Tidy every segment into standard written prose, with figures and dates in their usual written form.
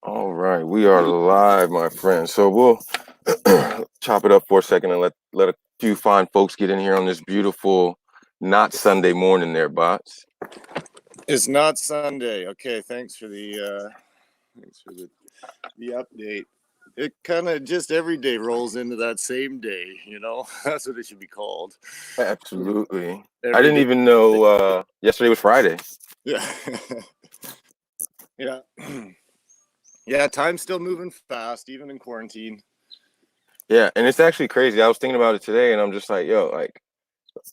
All right, we are live, my friend. So we'll chop it up for a second and let a few fine folks get in here on this beautiful, not Sunday morning there, Bots. It's not Sunday. Okay, thanks for the update. It kind of just every day rolls into that same day, you know. That's what it should be called. Absolutely. I Every didn't day. even know yesterday was Friday. Yeah. Yeah. Yeah, time's still moving fast, even in quarantine. Yeah, and it's actually crazy. I was thinking about it today, and I'm just like, yo,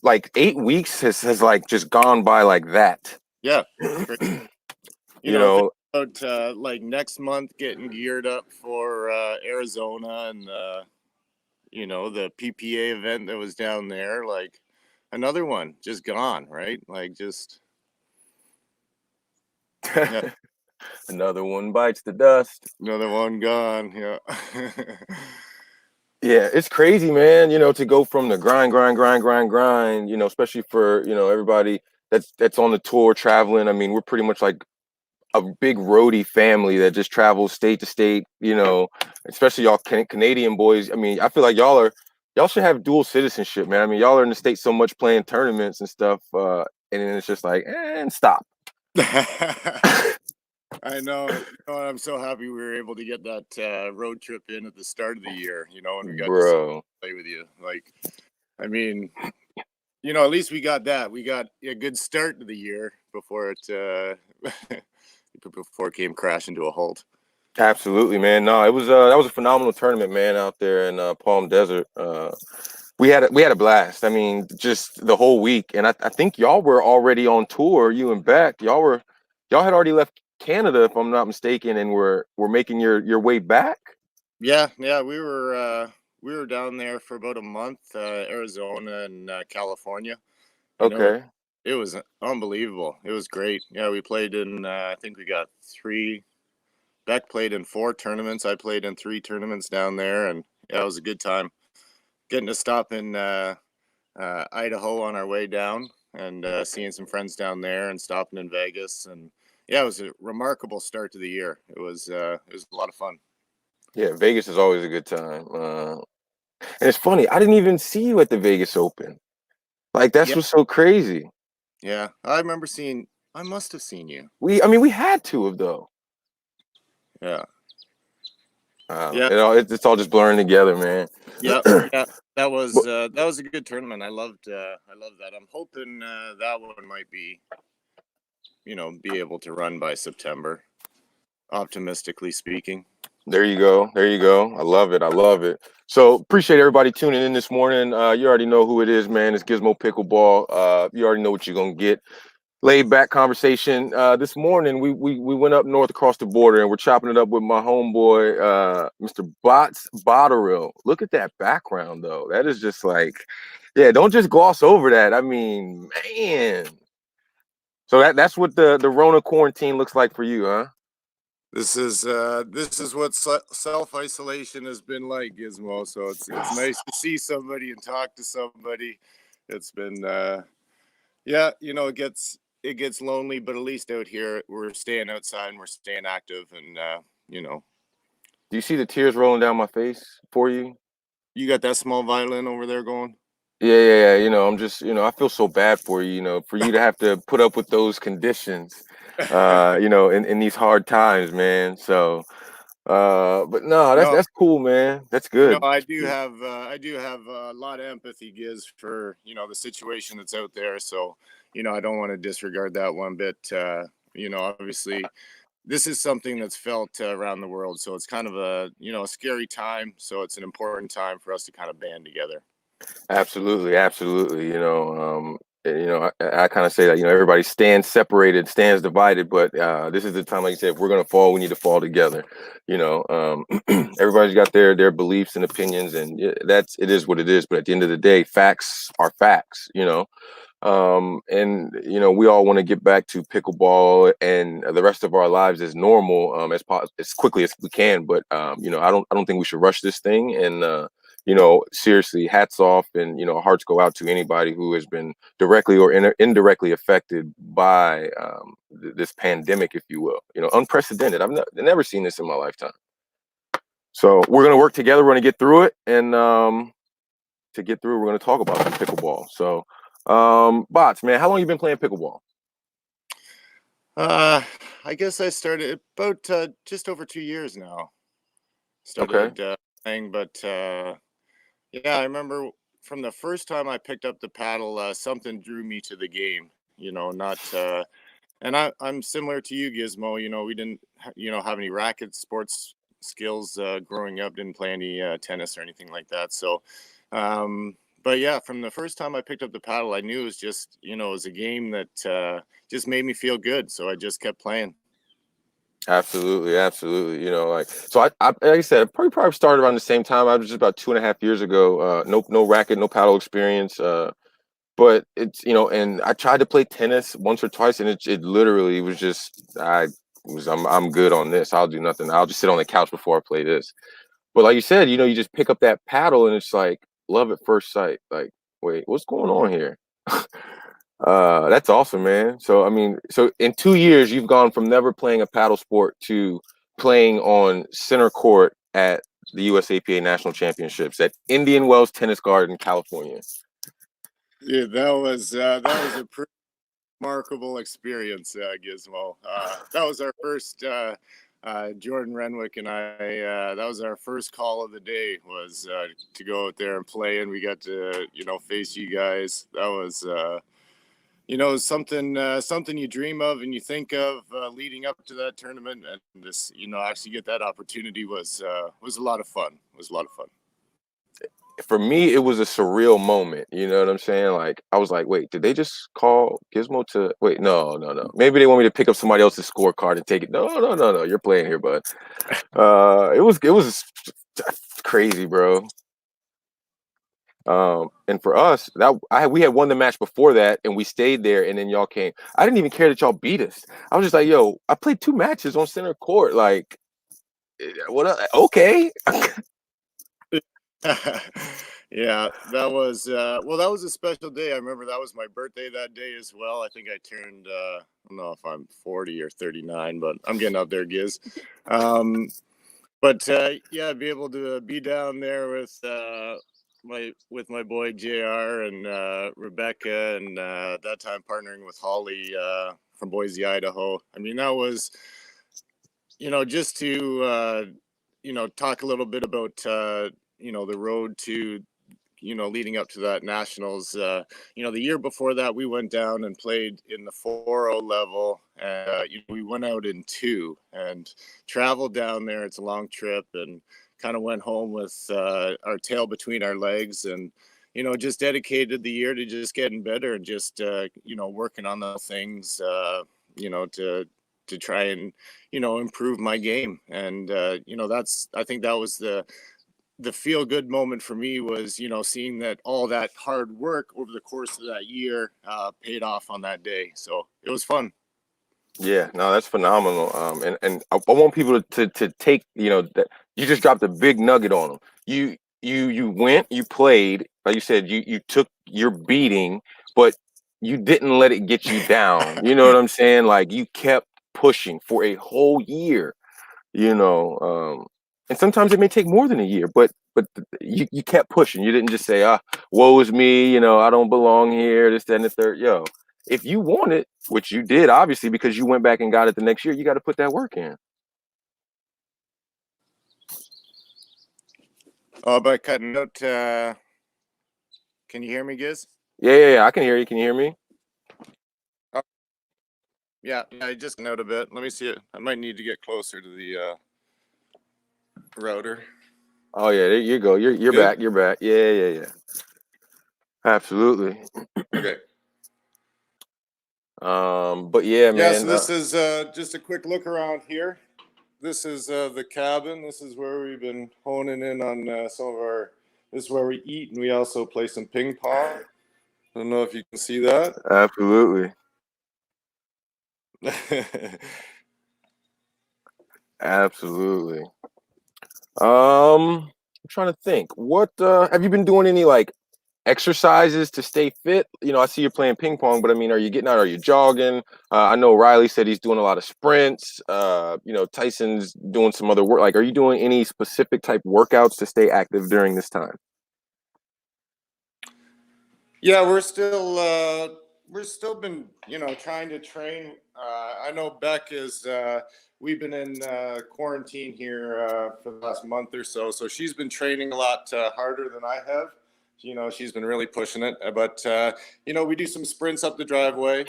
like 8 weeks has like just gone by like that. Yeah. Great. You Think know, about like next month getting geared up for Arizona and the PPA event that was down there. Like another one just gone, right? Like just yeah. another one bites the dust. Another one gone. Yeah. Yeah, it's crazy, man. To go from the grind. Especially for everybody that's on the tour traveling. I mean, we're pretty much like a big roadie family that just travels state to state. Especially y'all Canadian boys. I mean, I feel like y'all should have dual citizenship, man. I mean, y'all are in the States so much playing tournaments and stuff, and then it's just like, and stop. I know. I'm so happy we were able to get that road trip in at the start of the year. And we got to Bro. play with you. Like, I mean, at least we got that. We got a good start to the year before it before it came crashing to a halt. Absolutely, man. No, it was that was a phenomenal tournament, man, out there in Palm Desert. We had a blast. I mean, just the whole week, and I think y'all were already on tour. You and Beck, y'all had already left Canada, if I'm not mistaken, and were making your way back. Yeah, we were down there for about a month, Arizona and California. Okay. It was unbelievable. It was great. Yeah, we played in. I think we got three. Beck played in 4 tournaments. I played in 3 tournaments down there, and yeah, it was a good time. Getting to stop in Idaho on our way down, and seeing some friends down there, and stopping in Vegas, and yeah, it was a remarkable start to the year. It was a lot of fun. Yeah, Vegas is always a good time. And it's funny, I didn't even see you at the Vegas Open. Like that's Yeah, what's so crazy. yeah. I remember seeing. I must have seen you. I mean, we had to have though. Yeah, yeah. It's all just blurring together, man. Yep, yeah, But that was a good tournament. I loved that. I'm hoping that one might be able to run by September. Optimistically speaking. there you go. There you go. I love it. I love it. So appreciate everybody tuning in this morning. You already know who it is, man. It's Gizmo Pickleball. You already know what you're gonna get. Laid back conversation. This morning we went up north across the border and we're chopping it up with my homeboy, Mr. Botts Botterill. Look at that background though. That is just like, yeah, don't just gloss over that. I mean, man. So that's what the Rona quarantine looks like for you, huh? This is what self isolation has been like, Gizmo. So it's nice to see somebody and talk to somebody. It's been yeah, it gets lonely, but at least out here we're staying outside and we're staying active, and you know Do you see the tears rolling down my face for you? you got that small violin over there going. Yeah. I'm just, I feel so bad for you, for you to have to put up with those conditions, in these hard times, man. So, but no, that's No, that's cool, man. That's good. I do have a lot of empathy, Giz, for the situation that's out there. So I don't want to disregard that one bit. Obviously, this is something that's felt around the world. So it's kind of a scary time. So it's an important time for us to kind of band together. Absolutely, absolutely. I kind of say that, everybody stands separated, stands divided, but this is the time, like you said, if we're gonna fall, we need to fall together. Everybody's got their beliefs and opinions, and it is what it is. But at the end of the day, facts are facts. And we all want to get back to pickleball and the rest of our lives as normal, as quickly as we can. But I don't think we should rush this thing, and seriously, hats off, and hearts go out to anybody who has been directly or indirectly affected by this pandemic, if you will. Unprecedented. I've never seen this in my lifetime. So we're gonna work together. We're gonna get through it, and to get through, we're gonna talk about some pickleball. So, Botts, man, how long you been playing pickleball? I guess I started about just over 2 years now. Okay. Started playing, but yeah, I remember from the first time I picked up the paddle, something drew me to the game. Not and I'm similar to you, Gizmo. We didn't have any racket sports skills growing up. Didn't play any tennis or anything like that. So, but yeah, from the first time I picked up the paddle, I knew it was just it was a game that just made me feel good. So I just kept playing. Absolutely, absolutely. So I like I said, I probably started around the same time. I was just about 2.5 years ago. No racket, no paddle experience. But it's and I tried to play tennis once or twice, and it literally was just I'm good on this. I'll do nothing. I'll just sit on the couch before I play this. But like you said, you just pick up that paddle, and it's like love at first sight. Like, wait, what's going on here? That's awesome, man. So I mean, so in 2 years, you've gone from never playing a paddle sport to playing on center court at the USAPA National Championships at Indian Wells Tennis Garden, California. Yeah, that was a pretty remarkable experience, Gizmo. That was our first. Jordan Renwick and I. That was our first call of the day. Was to go out there and play, and we got to face you guys. That was something you dream of and you think of leading up to that tournament, and this actually get that opportunity was a lot of fun. It was a lot of fun. For me, it was a surreal moment. You know what I'm saying? Like, I was like, wait, did they just call Gizmo to wait? No, no, no. Maybe they want me to pick up somebody else's scorecard and take it. No, no, no, no. You're playing here, bud. It was crazy, bro. And for us, we had won the match before that, and we stayed there, and then y'all came. I didn't even care that y'all beat us. I was just like, yo, I played 2 matches on center court. Like, what? Okay. Yeah, that was that was a special day. I remember that was my birthday that day as well. I think I turned I don't know if I'm 40 or 39, but I'm getting up there, Giz. Um, but yeah, be able to be down there with my boy JR and Rebecca, and that time partnering with Holly from Boise, Idaho. I mean, that was just to talk a little bit about the road to leading up to that nationals. The year before that, we went down and played in the 4-0 level, and we went out in two and traveled down there. It's a long trip, and kind of went home with our tail between our legs, and just dedicated the year to just getting better and just working on the things to try and improve my game. And that's, I think that was the feel good moment for me, was seeing that all that hard work over the course of that year paid off on that day. So it was fun. Yeah, no, that's phenomenal. And I want people to take, that you just dropped a big nugget on them. You went, you played, like you said, you took your beating, but you didn't let it get you down. You know what I'm saying? Like, you kept pushing for a whole year, you know. And sometimes it may take more than a year, but you kept pushing. You didn't just say, woe is me, I don't belong here, this, that, and the third. Yo, if you want it, which you did, obviously, because you went back and got it the next year, you got to put that work in. Oh, by cutting out, can you hear me, Giz? Yeah, I can hear you. Can you hear me? Oh, yeah, I just cut out a bit. Let me see it. I might need to get closer to the router. Oh yeah, there you go. You're Good? back. You're back. Yeah. Absolutely. Okay. But yeah, Yeah, so man. this is just a quick look around here. This is the cabin. This is where we've been honing in on some of our. This is where we eat, and we also play some ping pong. I don't know if you can see that. Absolutely. Absolutely. I'm trying to think. What have you been doing any like exercises to stay fit? You know, I see you're playing ping pong, but I mean, are you getting out? Are you jogging? I know Riley said he's doing a lot of sprints. You know, Tyson's doing some other work. Like, are you doing any specific type workouts to stay active during this time? Yeah, we're still been trying to train. I know Beck is. We've been in quarantine here for the last month or so, so she's been training a lot harder than I have. She's been really pushing it. But we do some sprints up the driveway,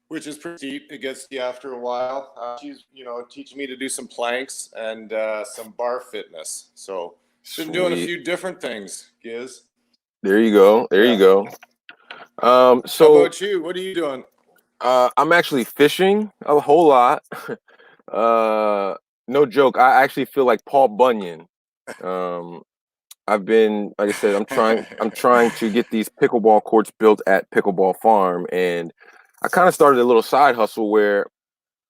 which is pretty steep. It gets to you after a while. She's teaching me to do some planks and some bar fitness. So been doing a Sweet. few different things, Giz. There you go. There you Yeah. go. How So about you? What are you doing? I'm actually fishing a whole lot. Uh, no joke. I actually feel like Paul Bunyan. Um, I've been, like I said, I'm trying to get these pickleball courts built at Pickleball Farm, and I kind of started a little side hustle where,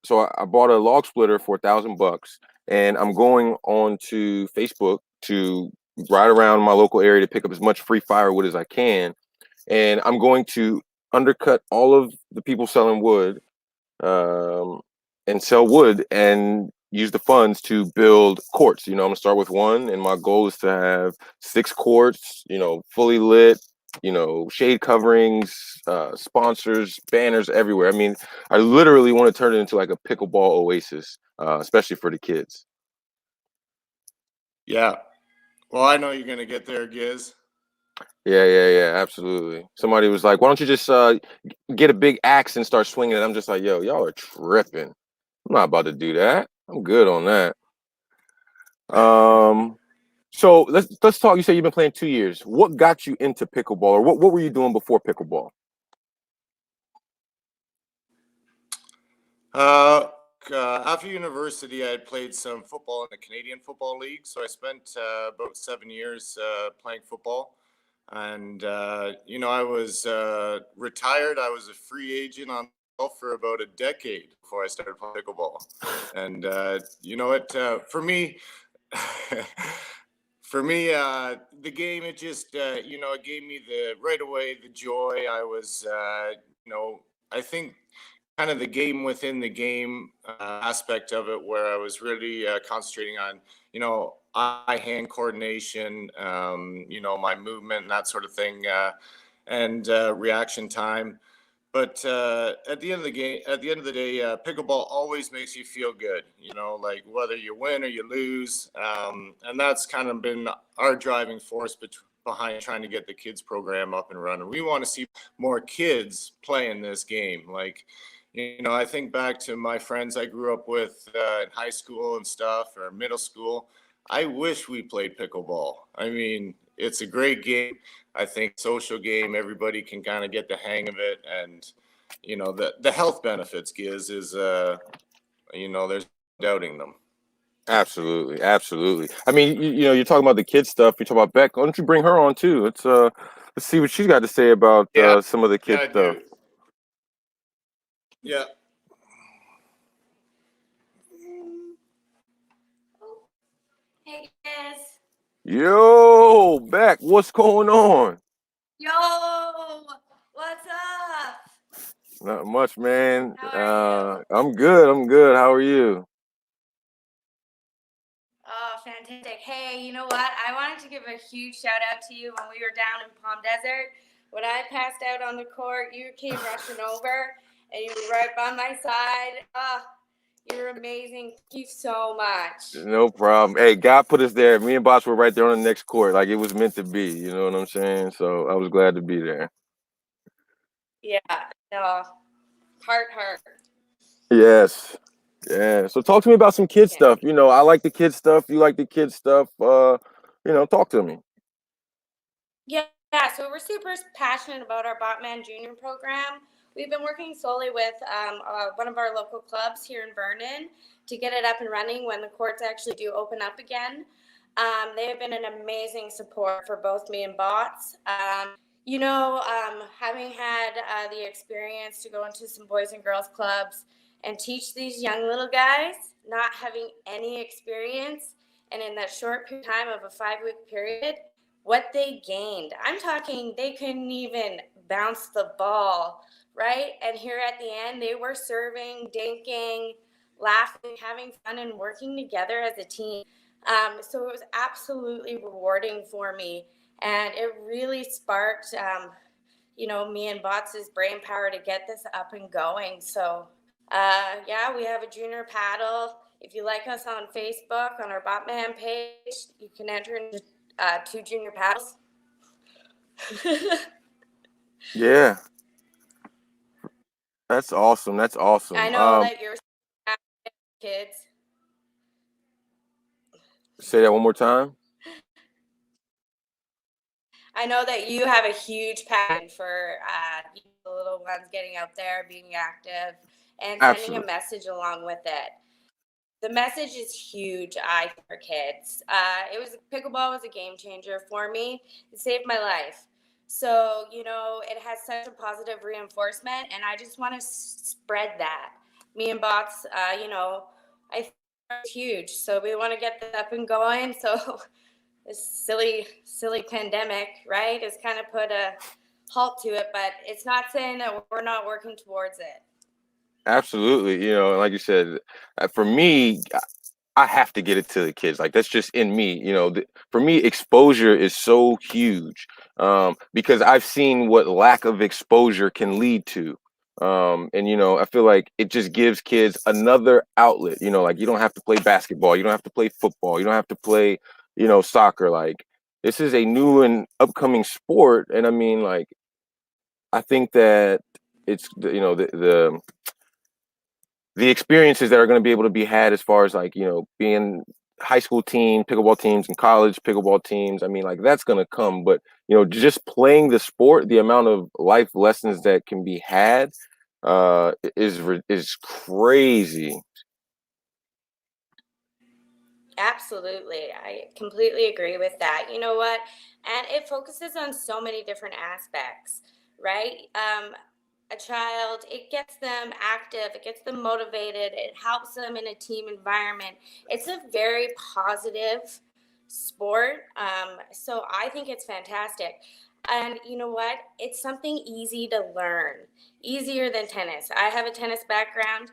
so I bought a log splitter for $1,000, and I'm going on to Facebook to ride around my local area to pick up as much free firewood as I can, and I'm going to undercut all of the people selling wood, um, and sell wood and use the funds to build courts. You know, I'm gonna start with one, and my goal is to have 6 courts. You know, fully lit. You know, shade coverings, sponsors, banners everywhere. I mean, I literally want to turn it into like a pickleball oasis, especially for the kids. Yeah. Well, I know you're gonna get there, Giz. Yeah, yeah, yeah, absolutely. Somebody was like, "Why don't you just get a big axe and start swinging it?" I'm just like, "Yo, y'all are tripping. I'm not about to do that. I'm good on that." Um, so let's talk. You say you've been playing 2 years. What got you into pickleball, or what were you doing before pickleball? Uh, After university, I had played some football in the Canadian Football League. So I spent about 7 years playing football. And, I was retired. I was a free agent on golf for about a decade before I started playing pickleball. And, for me, the game, it just, it gave me the right away, the joy. I was, I think kind of the game within the game aspect of it, where I was really concentrating on, eye hand coordination, my movement and that sort of thing, and reaction time. But at the end of the game, at the end of the day, pickleball always makes you feel good. Like whether you win or you lose, and that's kind of been our driving force behind trying to get the kids program up and running. We want to see more kids playing this game. Like, I think back to my friends I grew up with in high school and stuff, or middle school. I wish we played pickleball. I mean, it's a great game. I think social game, everybody can kind of get the hang of it, and the health benefits is there's no doubting them. Absolutely, absolutely. I mean, you know, you're talking about the kid stuff. You talk about Beck. Why don't you bring her on too? Let's see what she's got to say about Yeah, some of the yeah, kid I stuff. do. Yeah. Hey guys. Yo, Beck, what's going on? Yo, what's up? Not much, man. How are you? I'm good. I'm good. How are you? Oh, fantastic. Hey, you know what? I wanted to give a huge shout out to you when we were down in Palm Desert. When I passed out on the court, you came rushing over and you were right by my side. You're amazing. Thank you so much. No problem. Hey, God put us there. Me and Boss were right there on the next court. Like it was meant to be. You know what I'm saying? So I was glad to be there. Yeah, no, heart. Yes. Yeah. So talk to me about some kid Yeah. stuff. You know, I like the kid stuff. You like the kid stuff. Talk to me. Yeah, so we're super passionate about our Botman Junior program. We've been working solely with one of our local clubs here in Vernon to get it up and running when the courts actually do open up again. They have been an amazing support for both me and Bots. Having had the experience to go into some boys and girls clubs and teach these young little guys, not having any experience, And in that short period of time of a 5-week period, what they gained, I'm talking they couldn't even bounce the ball, right? And here at the end, they were serving, dinking, laughing, having fun, and working together as a team. So it was absolutely rewarding for me. And it really sparked, me and Botts's brain power to get this up and going. So, yeah, we have a junior paddle. If you like us on Facebook, on our Botman page, you can enter into 2 junior paddles. Yeah, that's awesome. That's awesome. I know that you're kids. Say that one more time. I know that you have a huge passion for the little ones getting out there, being active, and sending a Absolutely. message along with it. The message is huge, I think, for kids. Pickleball was a game changer for me. It saved my life. So, it has such a positive reinforcement, and I just want to spread that. Me and Bots, I think it's huge. So we want to get this up and going. So this silly pandemic, right, has kind of put a halt to it, but it's not saying that we're not working towards it. Absolutely. Like you said, for me, I have to get it to the kids. Like that's just in me. For me, exposure is so huge because I've seen what lack of exposure can lead to. And I feel like it just gives kids another outlet. Like you don't have to play basketball, you don't have to play football, you don't have to play, soccer. Like this is a new and upcoming sport, and I mean, like I think that it's the experiences that are going to be able to be had as far as like being high school team pickleball teams and college pickleball teams. I mean, like that's going to come, but just playing the sport, the amount of life lessons that can be had is crazy. Absolutely. I completely agree with that. You know what? And it focuses on so many different aspects, right? A child, it gets them active, it gets them motivated, it helps them in a team environment. It's a very positive sport. So I think it's fantastic. And you know what? It's something easy to learn, easier than tennis. I have a tennis background.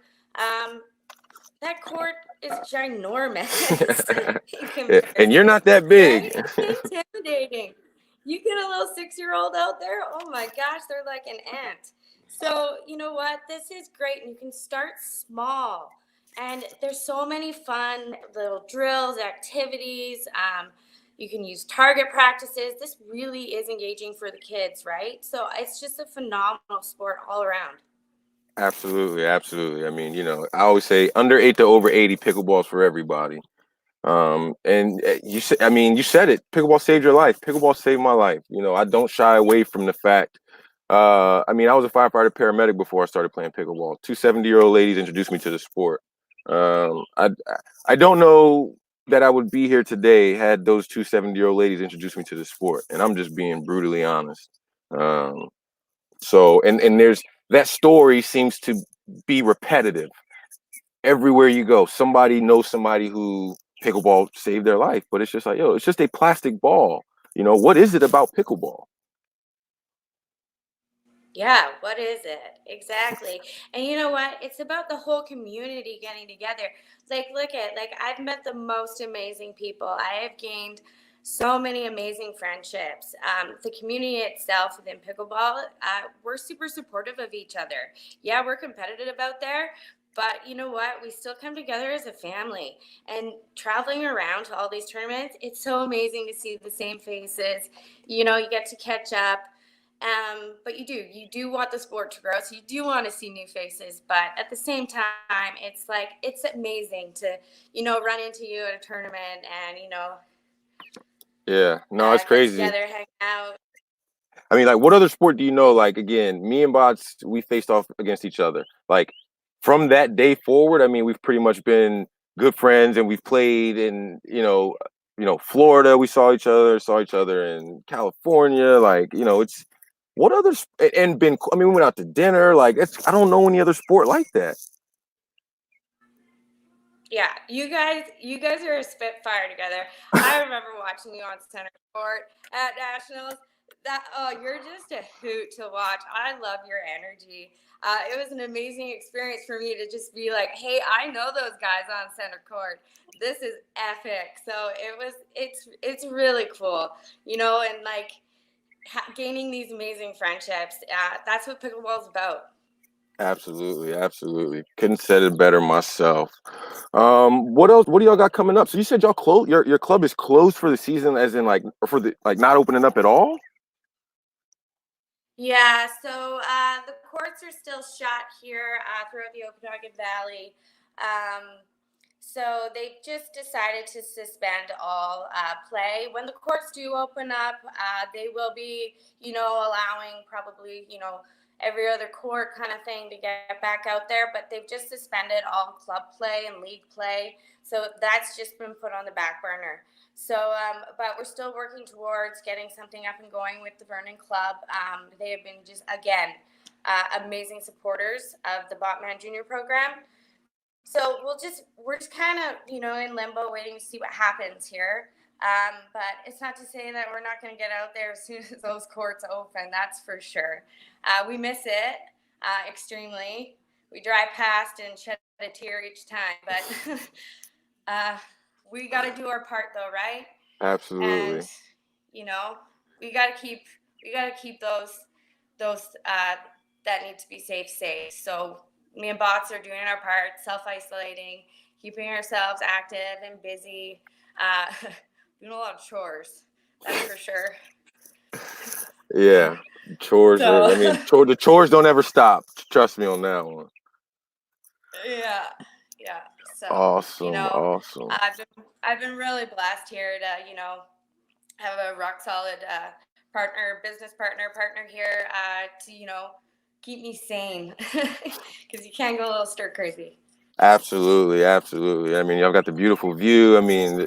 That court is ginormous in And you're comparison, not that big. right? It's intimidating. You get a little 6-year-old out there, oh my gosh, they're like an ant. So, you know what? This is great. And you can start small. And there's so many fun little drills, activities. You can use target practices. This really is engaging for the kids, right? So it's just a phenomenal sport all around. Absolutely, absolutely. I mean, I always say under 8 to over 80 pickleballs for everybody. And you said it. Pickleball saved your life. Pickleball saved my life. I don't shy away from the fact. I mean, I was a firefighter paramedic before I started playing pickleball. Two 70-year-old ladies introduced me to the sport. I don't know that I would be here today had those two 70-year-old ladies introduced me to the sport, and I'm just being brutally honest. So, and there's that story seems to be repetitive everywhere you go. Somebody knows somebody who pickleball saved their life, but it's just like, it's just a plastic ball. What is it about pickleball? Yeah, what is it? Exactly. And you know what? It's about the whole community getting together. Like, look at, like, I've met the most amazing people. I have gained so many amazing friendships. The community itself within pickleball, we're super supportive of each other. Yeah, we're competitive out there, but you know what? We still come together as a family. And traveling around to all these tournaments, it's so amazing to see the same faces. You get to catch up. But you do want the sport to grow, so you do want to see new faces. But at the same time, it's like it's amazing to run into you at a tournament and Yeah, no, it's get crazy. together, hang out. I mean, like, what other sport do you know? Like, again, me and Bots, we faced off against each other. Like, from that day forward, I mean, we've pretty much been good friends, and we've played in, Florida. We saw each other in California. Like, it's what other and been. I mean, we went out to dinner. Like, I don't know any other sport like that. Yeah, you guys are a spitfire together. I remember watching you on center court at nationals. You're just a hoot to watch. I love your energy. It was an amazing experience for me to just be like, hey, I know those guys on center court. This is epic. So it's really cool, and like gaining these amazing friendships. That's what pickleball is about. Absolutely, absolutely. Couldn't said it better myself. What else? What do y'all got coming up? So you said y'all close. Your club is closed for the season, as in like for the like not opening up at all. Yeah, so the courts are still shut here throughout the Okanagan Valley. Um, so they just decided to suspend all play. When the courts do open up, they will be, allowing probably, every other court kind of thing to get back out there. But they've just suspended all club play and league play. So that's just been put on the back burner. So, but we're still working towards getting something up and going with the Vernon Club. They have been just, again, amazing supporters of the Botman Junior program. So we're just kind of, in limbo waiting to see what happens here. But it's not to say that we're not going to get out there as soon as those courts open. That's for sure. We miss it extremely. We drive past and shed a tear each time, but we got to do our part though, right? And Absolutely. you know we got to keep those that need to be safe. So me and Bots are doing our part, self-isolating, keeping ourselves active and busy, doing a lot of chores, that's for sure. Yeah, chores. So I mean, the chores don't ever stop. Trust me on that one. yeah, so Awesome, awesome. I've been really blessed here to have a rock solid business partner here to keep me sane because you can't go a little stir crazy. Absolutely, absolutely. I mean, y'all got the beautiful view. I mean,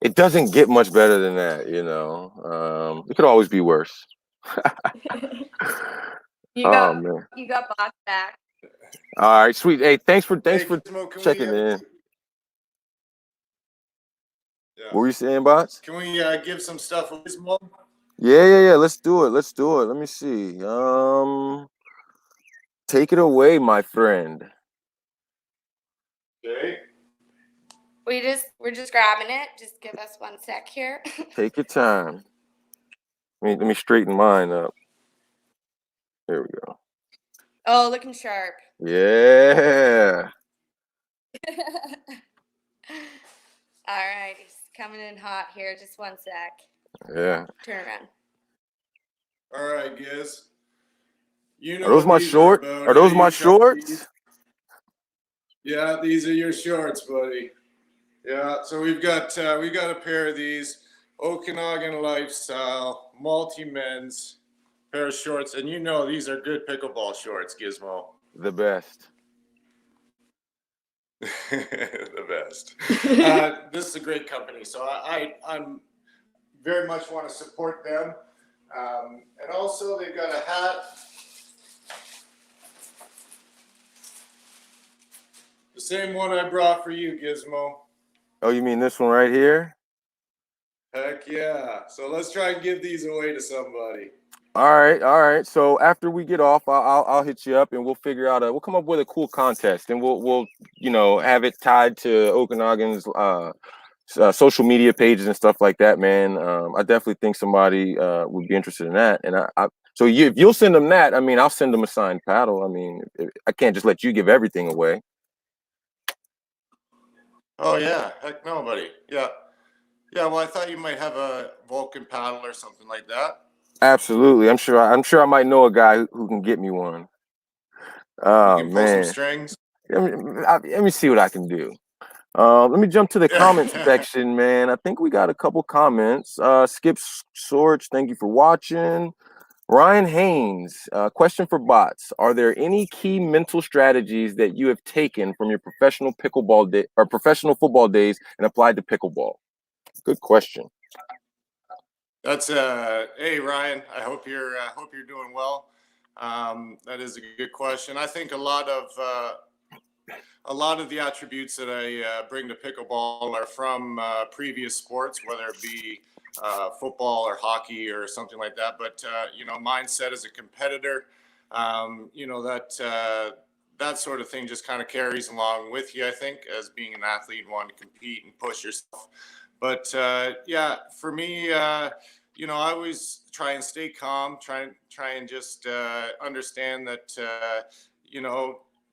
it doesn't get much better than that. It could always be worse. you Oh got man. you got boss back. All right, sweet. Hey, thanks Hey, for Gizmo, can we? checking in. Yeah. What were you saying, Bots? Can we give some stuff with Gizmo? Yeah. Let's do it. Let's do it. Let me see. Take it away, my friend. Okay. We're just grabbing it. Just give us 1 sec here. Take your time. Let me straighten mine up. There we go. Oh, looking sharp. Yeah. All right, he's coming in hot here. Just 1 sec. Yeah. Turn around. All right, Giz. You know Are those what my these are shorts? about, Are eh? those You my shop these. shorts? Yeah, these are your shorts, buddy. Yeah, so we've got a pair of these Okanagan Lifestyle multi-men's pair of shorts, and these are good pickleball shorts, Gizmo. The best. The best. This is a great company, so I'm very much want to support them. And also, they've got a hat. The same one I brought for you, Gizmo. Oh, you mean this one right here? Heck yeah. So let's try and give these away to somebody. All right. So after we get off, I'll hit you up and we'll figure out we'll come up with a cool contest and we'll have it tied to Okanagan's social media pages and stuff like that, man. I definitely think somebody would be interested in that. And if you'll send them that, I mean, I'll send them a signed paddle. I mean, I can't just let you give everything away. Oh yeah, heck no, buddy. Yeah. Well, I thought you might have a Vulcan paddle or something like that. Absolutely, I'm sure I might know a guy who can get me one. You Oh can pull some man, strings. let me see what I can do. Let me jump to the comments section, man. I think we got a couple comments. Skip Sorge, thank you for watching. Ryan Haynes, question for Bots. Are there any key mental strategies that you have taken from your professional pickleball day or professional football days and applied to pickleball? Good question. That's hey Ryan. I hope you're doing well. That is a good question. I think a lot a lot of the attributes that I bring to pickleball are from previous sports, whether it be football or hockey or something like that. But mindset as a competitor, that sort of thing just kind of carries along with you. I think as being an athlete, you want to compete and push yourself. But for me, I always try and stay calm. Try and just understand that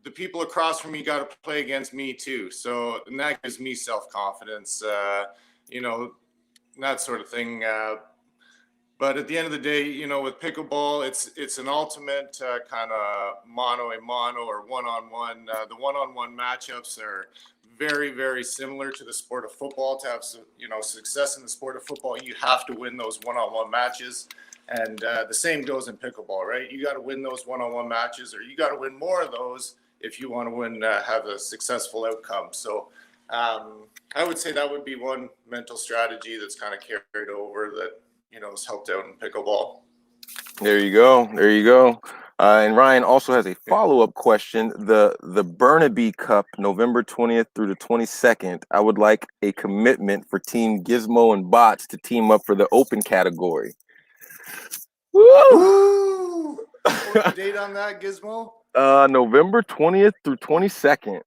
the people across from me got to play against me too. So, and that gives me self-confidence, that sort of thing. But at the end of the day, with pickleball, it's an ultimate kind of mano a mano or one-on-one. The one-on-one matchups are very, very similar to the sport of football. To have success in the sport of football, you have to win those one-on-one matches. And the same goes in pickleball, right? You got to win those one-on-one matches, or you got to win more of those if you want to win, have a successful outcome. So I would say that would be one mental strategy that's kind of carried over that, has helped out in pickleball. There you go. There you go. And Ryan also has a follow-up question. The Burnaby Cup, November 20th through the 22nd. I would like a commitment for Team Gizmo and Botts to team up for the open category. Woo! What's the date on that, Gizmo? November 20th through 22nd.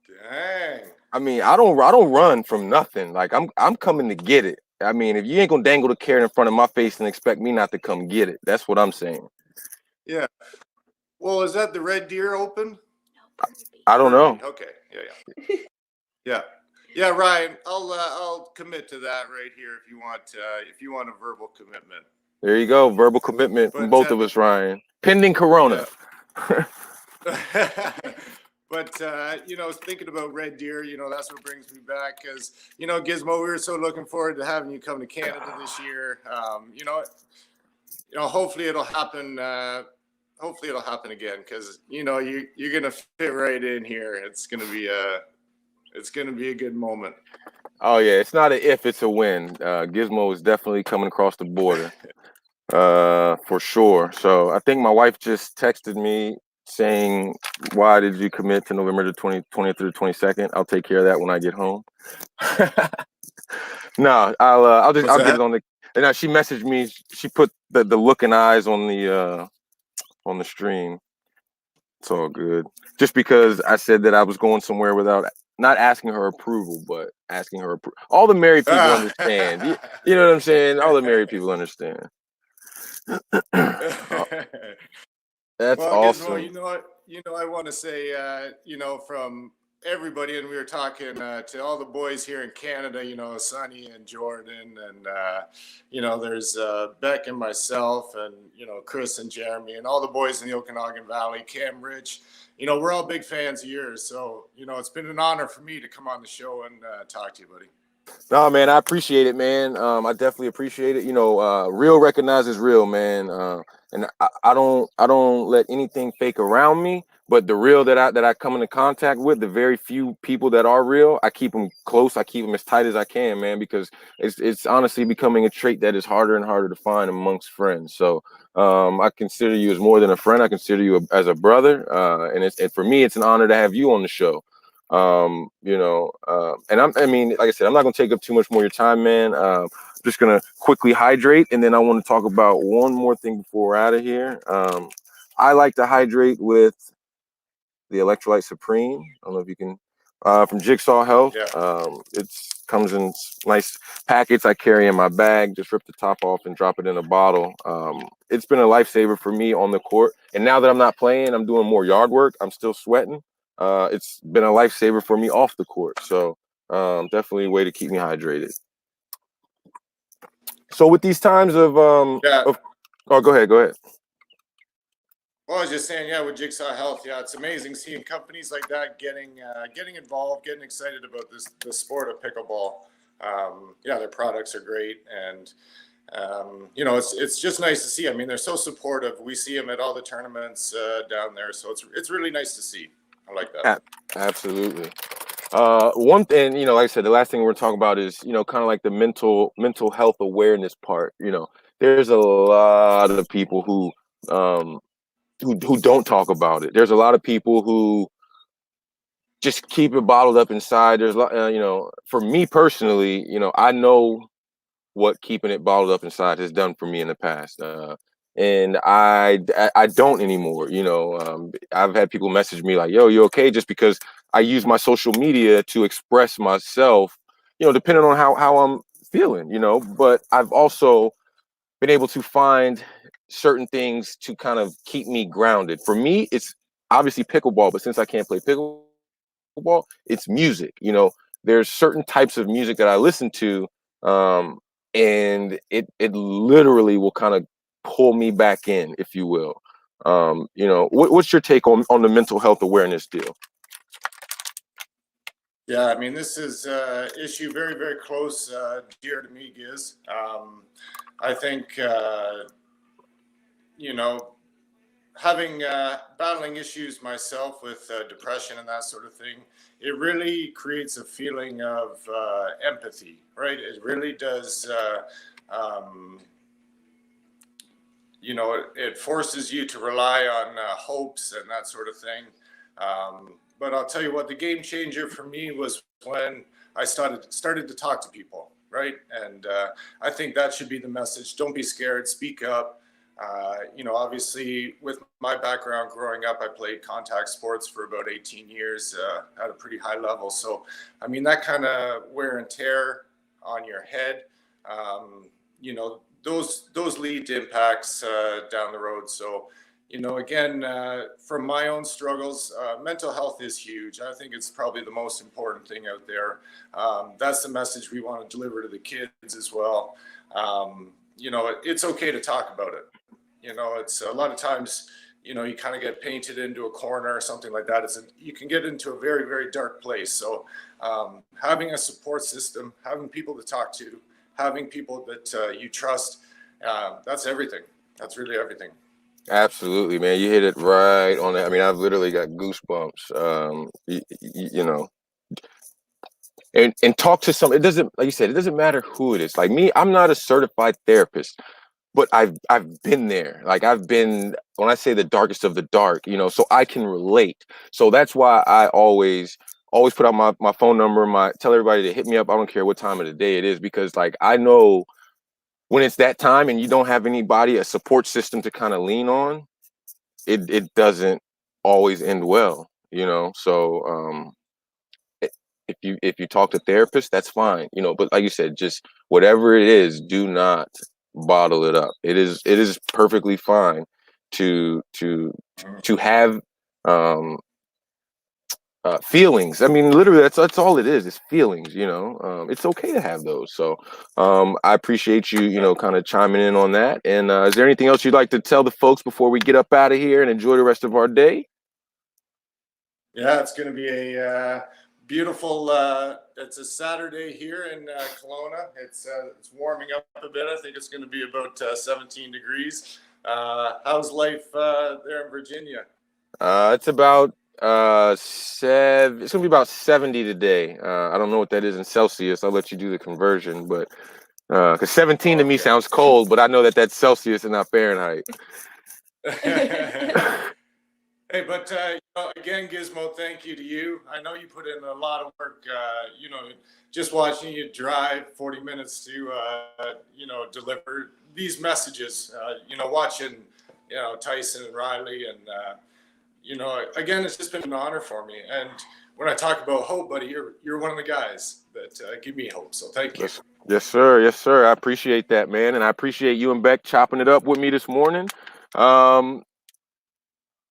Dang. I mean, I don't run from nothing. Like I'm coming to get it. I mean, if you ain't gonna dangle the carrot in front of my face and expect me not to come get it, that's what I'm saying. Yeah. Well, is that the Red Deer Open? I don't know. Okay. Yeah, Ryan, I'll commit to that right here if you want a verbal commitment. There you go, verbal commitment from both of us, Ryan. Pending Corona. Yeah. But thinking about Red Deer, that's what brings me back because Gizmo, we were so looking forward to having you come to Canada this year. Hopefully it'll happen. Hopefully it'll happen again because you're gonna fit right in here. It's gonna be a good moment. Oh yeah, it's not a if, it's a when. Gizmo is definitely coming across the border, for sure. So I think my wife just texted me saying, "Why did you commit to November the 20th through the 22nd?" I'll take care of that when I get home. No, I'll get it on the. And she messaged me. She put the looking eyes on the stream. It's all good. Just because I said that I was going somewhere without not asking her approval, but asking her all the married people understand. You know what I'm saying? All the married people understand. That's awesome. Gizmo, I want to say, from everybody, and we were talking to all the boys here in Canada, Sonny and Jordan, and there's Beck and myself, and Chris and Jeremy, and all the boys in the Okanagan Valley, Cam, Rich. We're all big fans of yours, so it's been an honor for me to come on the show and talk to you, buddy. No, man, I appreciate it, man. I definitely appreciate it. Real recognizes real, man. And I don't let anything fake around me. But the real that I come into contact with, the very few people that are real, I keep them close. I keep them as tight as I can, man, because it's honestly becoming a trait that is harder and harder to find amongst friends. So I consider you as more than a friend. I consider you as a brother. And for me, it's an honor to have you on the show. And like I said, I'm not gonna take up too much more of your time, man. Just gonna quickly hydrate, and then I want to talk about one more thing before we're out of here. I like to hydrate with the Electrolyte Supreme. I don't know if you can, from Jigsaw Health. Yeah. It comes in nice packets I carry in my bag. Just rip the top off and drop it in a bottle. It's been a lifesaver for me on the court, and now that I'm not playing, I'm doing more yard work. I'm still sweating. It's been a lifesaver for me off the court. So definitely a way to keep me hydrated. So with these times of oh, go ahead. Well, I was just saying, with Jigsaw Health, it's amazing seeing companies like that getting involved, getting excited about the sport of pickleball. Their products are great, and it's just nice to see. I mean, they're so supportive. We see them at all the tournaments down there, so it's really nice to see. I like that. Absolutely. One thing, like I said, the last thing we're talking about is, kind of like the mental health awareness part. There's a lot of people who don't talk about it. There's a lot of people who just keep it bottled up inside. There's, you know, for me personally, you know, I know what keeping it bottled up inside has done for me in the past. And I don't anymore. You know, I've had people message me like, "Yo, you okay?" Just because I use my social media to express myself, you know, depending on how I'm feeling, you know. But I've also been able to find certain things to kind of keep me grounded. For me, it's obviously pickleball, but since I can't play pickleball, it's music. You know, there's certain types of music that I listen to, um, and it literally will kind of pull me back in, if you will. You know, what's your take on the mental health awareness deal? Yeah, I mean, this is issue very, very close, dear to me, Giz. I think, you know, having battling issues myself with depression and that sort of thing, it really creates a feeling of empathy, right? It really does. You know, it forces you to rely on hopes and that sort of thing. But I'll tell you what, the game changer for me was when I started to talk to people, right? And I think that should be the message. Don't be scared. Speak up. You know, obviously, with my background growing up, I played contact sports for about 18 years at a pretty high level. So, I mean, that kind of wear and tear on your head, you know, those lead to impacts down the road. So, you know, again, from my own struggles, mental health is huge. I think it's probably the most important thing out there. That's the message we want to deliver to the kids as well. You know, it's okay to talk about it. You know, it's a lot of times, you know, you kind of get painted into a corner or something like that. You can get into a very, very dark place. So having a support system, having people to talk to, having people that you trust, that's everything. That's really everything. Absolutely, man. You hit it right on that. I mean, I've literally got goosebumps. You know, and talk to some. It doesn't, like you said, it doesn't matter who it is. Like me, I'm not a certified therapist, but I've been there. Like I've been, when I say the darkest of the dark, you know, so I can relate. So that's why I always put out my phone number, tell everybody to hit me up. I don't care what time of the day it is, because like I know when it's that time and you don't have anybody, a support system to kind of lean on, it doesn't always end well, you know. So if you talk to therapists, that's fine, you know. But like you said, just whatever it is, do not bottle it up. It is perfectly fine to have um feelings. I mean, literally, that's all it is feelings, you know. It's okay to have those. So I appreciate you, you know, kind of chiming in on that. And is there anything else you'd like to tell the folks before we get up out of here and enjoy the rest of our day? Yeah, it's going to be a beautiful. It's a Saturday here in Kelowna. It's warming up a bit. I think it's going to be about 17 degrees. How's life there in Virginia? It's about it's gonna be about 70 today. I don't know what that is in Celsius. I'll let you do the conversion, but because 17 to me sounds cold, but I know that that's Celsius and not Fahrenheit. Hey, but you know, again, Gizmo, thank you to you. I know you put in a lot of work. You know, just watching you drive 40 minutes to, you know, deliver these messages. You know, watching, you know, Tyson and Riley, and you know, again, it's just been an honor for me. And when I talk about hope, buddy, you're one of the guys that give me hope. So thank you. Yes, sir. Yes, sir. I appreciate that, man, and I appreciate you and Beck chopping it up with me this morning.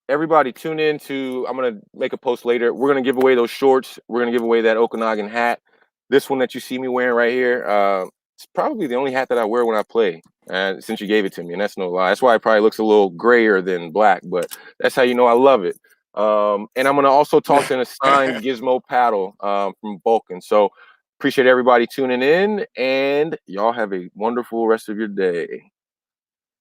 Everybody tune in to, I'm going to make a post later. We're going to give away those shorts. We're going to give away that Okanagan hat. This one that you see me wearing right here, it's probably the only hat that I wear when I play, since you gave it to me, and that's no lie. That's why it probably looks a little grayer than black, but that's how you know I love it. And I'm going to also toss in a signed Gizmo paddle from Vulcan. So appreciate everybody tuning in, and y'all have a wonderful rest of your day.